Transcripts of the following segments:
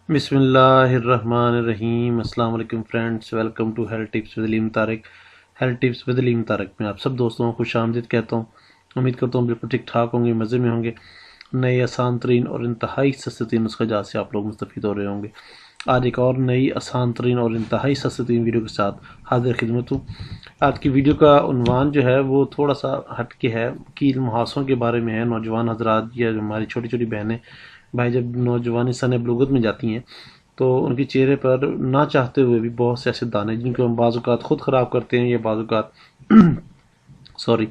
بسم اللہ الرحمن الرحیم۔ السلام علیکم friends, welcome to health tips with Aleem Tariq. Health tips with Aleem Tariq میں آپ سب دوستوں کو خوش آمدید کہتا ہوں۔ امید کرتا ہوں بالکل ٹھیک ٹھاک ہوں گے، مزے میں ہوں گے۔ نئے آسان ترین اور انتہائی سستے ترین نسخہ جات سے آپ لوگ مستفید ہو رہے ہوں گے۔ آج ایک اور نئی آسان ترین اور انتہائی سستے ترین ویڈیو کے ساتھ حاضر خدمت ہوں۔ آج کی ویڈیو کا عنوان جو ہے وہ تھوڑا سا ہٹ کے ہے، کیل محاسوں کے بارے میں ہے۔ نوجوان حضرات یا ہماری چھوٹی چھوٹی بہنیں بھائی جب نوجوانی سن بلوغت میں جاتی ہیں تو ان کے چہرے پر نہ چاہتے ہوئے بھی بہت سے ایسے دانے جن کو ہم بعض اوقات خود خراب کرتے ہیں یا بعض اوقات سوری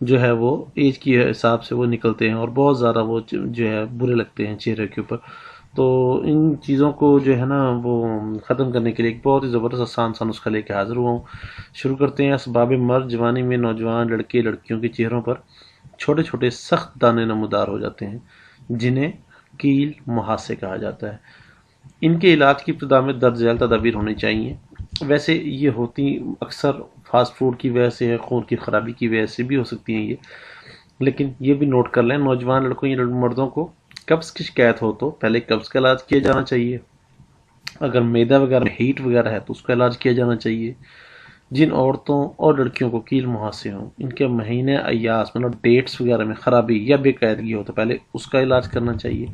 جو ہے وہ ایج کے حساب سے وہ نکلتے ہیں اور بہت زیادہ وہ جو ہے برے لگتے ہیں چہرے کے اوپر۔ تو ان چیزوں کو جو ہے نا وہ ختم کرنے کے لیے ایک بہت ہی زبردست آسان سا نسخہ لے کے حاضر ہوا ہوں۔ شروع کرتے ہیں۔ اسباب مرض جوانی میں نوجوان لڑکے لڑکیوں کے چہروں پر چھوٹے چھوٹے سخت دانے نمودار ہو جاتے ہیں جنہیں کیل محاسے کہا جاتا ہے۔ ان کے علاج کی ابتدا میں درج ذیل تدابیر ہونی چاہیے۔ ویسے یہ ہوتی اکثر فاسٹ فوڈ کی وجہ سے، خون کی خرابی کی وجہ سے بھی ہو سکتی ہیں لیکن یہ بھی نوٹ کر لیں، نوجوان لڑکوں یا مردوں کو قبض کی شکایت ہو تو پہلے قبض کا علاج کیا جانا چاہیے۔ اگر معدہ وغیرہ میں ہیٹ وغیرہ ہے تو اس کا علاج کیا جانا چاہیے۔ جن عورتوں اور لڑکیوں کو کیل محاسے ہوں، ان کے مہینے ایاس مطلب ڈیٹس وغیرہ میں خرابی یا بے قاعدگی ہو تو پہلے اس کا علاج کرنا چاہیے۔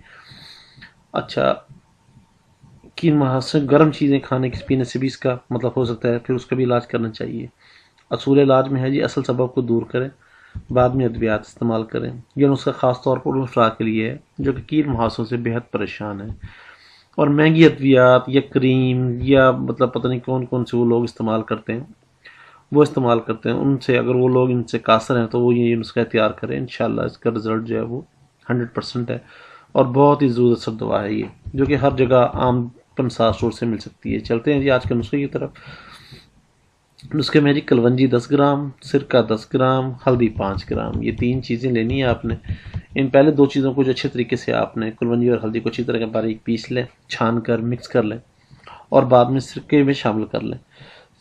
اچھا، کیل محاسے گرم چیزیں کھانے کی پینے سے بھی اس کا مطلب ہو سکتا ہے، پھر اس کا بھی علاج کرنا چاہیے۔ اصول علاج میں ہے جی اصل سبب کو دور کریں، بعد میں ادویات استعمال کریں۔ یہ نسخہ خاص طور پر ان افراد کے لیے ہے جو کہ کیل محاسوں سے بے حد پریشان ہیں اور مہنگی ادویات یا کریم یا مطلب پتہ نہیں کون کون سے وہ لوگ استعمال کرتے ہیں ان سے اگر وہ لوگ ان سے قاصر ہیں تو وہ یہ نسخہ تیار کریں۔ انشاءاللہ اس کا رزلٹ جو ہے وہ 100% ہے اور بہت ہی زور اثر دوا ہے یہ، جو کہ ہر جگہ عام پنسا اسٹور سے مل سکتی ہے۔ چلتے ہیں جی آج کے نسخے کی طرف۔ نسخے میں جی کلونجی 10 گرام، سرکہ 10 گرام، ہلدی 5 گرام، یہ 3 چیزیں لینی ہیں آپ نے۔ ان پہلے 2 چیزوں کو جو اچھے طریقے سے آپ نے کلونجی اور ہلدی کو اچھی طرح باریک پیس لیں، چھان کر مکس کر لیں اور بعد میں سرکے میں شامل کر لیں۔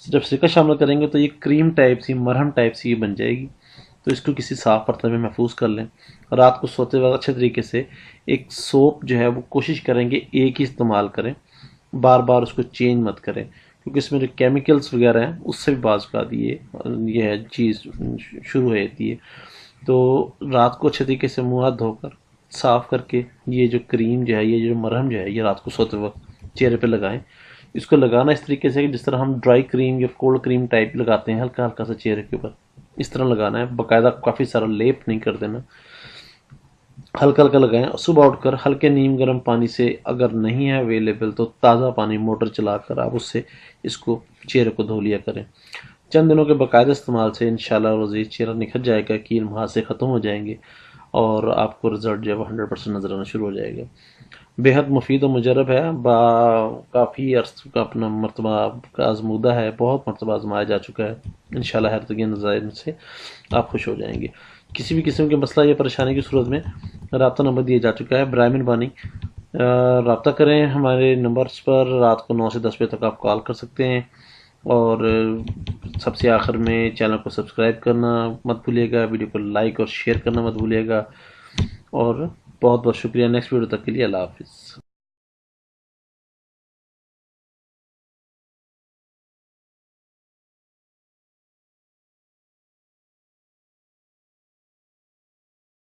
جب سرکہ شامل کریں گے تو یہ کریم ٹائپ سی، مرہم ٹائپ سی یہ بن جائے گی۔ تو اس کو کسی صاف برتن میں محفوظ کر لیں۔ رات کو سوتے وقت اچھے طریقے سے ایک سوپ جو ہے وہ کوشش کریں گے ایک ہی استعمال کریں، بار بار اس کو چینج مت کریں کیونکہ اس میں جو کیمیکلز وغیرہ ہیں اس سے بھی بعض کا یہ چیز شروع ہو جاتی ہے۔ تو رات کو اچھے طریقے سے منہ ہاتھ دھو کر صاف کر کے یہ جو کریم جو ہے، یہ جو مرہم جو ہے، یہ رات کو سوتے وقت چہرے پہ لگائیں۔ اس کو لگانا اس طریقے سے کہ جس طرح ہم ڈرائی کریم یا کولڈ کریم ٹائپ لگاتے ہیں، ہلکا ہلکا سا چہرے کے اوپر اس طرح لگانا ہے، باقاعدہ کافی سارا لیپ نہیں کر دینا، ہلکا ہلکا لگائیں۔ صبح اٹھ کر ہلکے نیم گرم پانی سے، اگر نہیں ہے اویلیبل تو تازہ پانی موٹر چلا کر آپ اس سے اس کو چہرے کو دھو لیا کریں۔ چند دنوں کے باقاعدہ استعمال سے انشاءاللہ روزی چہرہ نکھر جائے گا، کیل محاسے ختم ہو جائیں گے اور آپ کو رزلٹ جو ہے وہ 100% نظر آنا شروع ہو جائے گا۔ بے حد مفید و مجرب ہے، کافی عرصہ کا اپنا مرتبہ کا آزمودہ ہے، بہت مرتبہ آزمایا جا چکا ہے۔ انشاءاللہ ہر طرح کے نتائج سے آپ خوش ہو جائیں گے۔ کسی بھی قسم کے مسئلہ یا پریشانی کی صورت میں رابطہ نمبر دیا جا چکا ہے، برائے مہربانی رابطہ کریں ہمارے نمبرز پر۔ رات کو 9 سے 10 بجے تک آپ کال کر سکتے ہیں اور سب سے آخر میں چینل کو سبسکرائب کرنا مت بھولیے گا، ویڈیو کو لائک اور شیئر کرنا مت بھولیے گا اور بہت بہت شکریہ۔ نیکسٹ ویڈیو تک کے لیے اللہ حافظ۔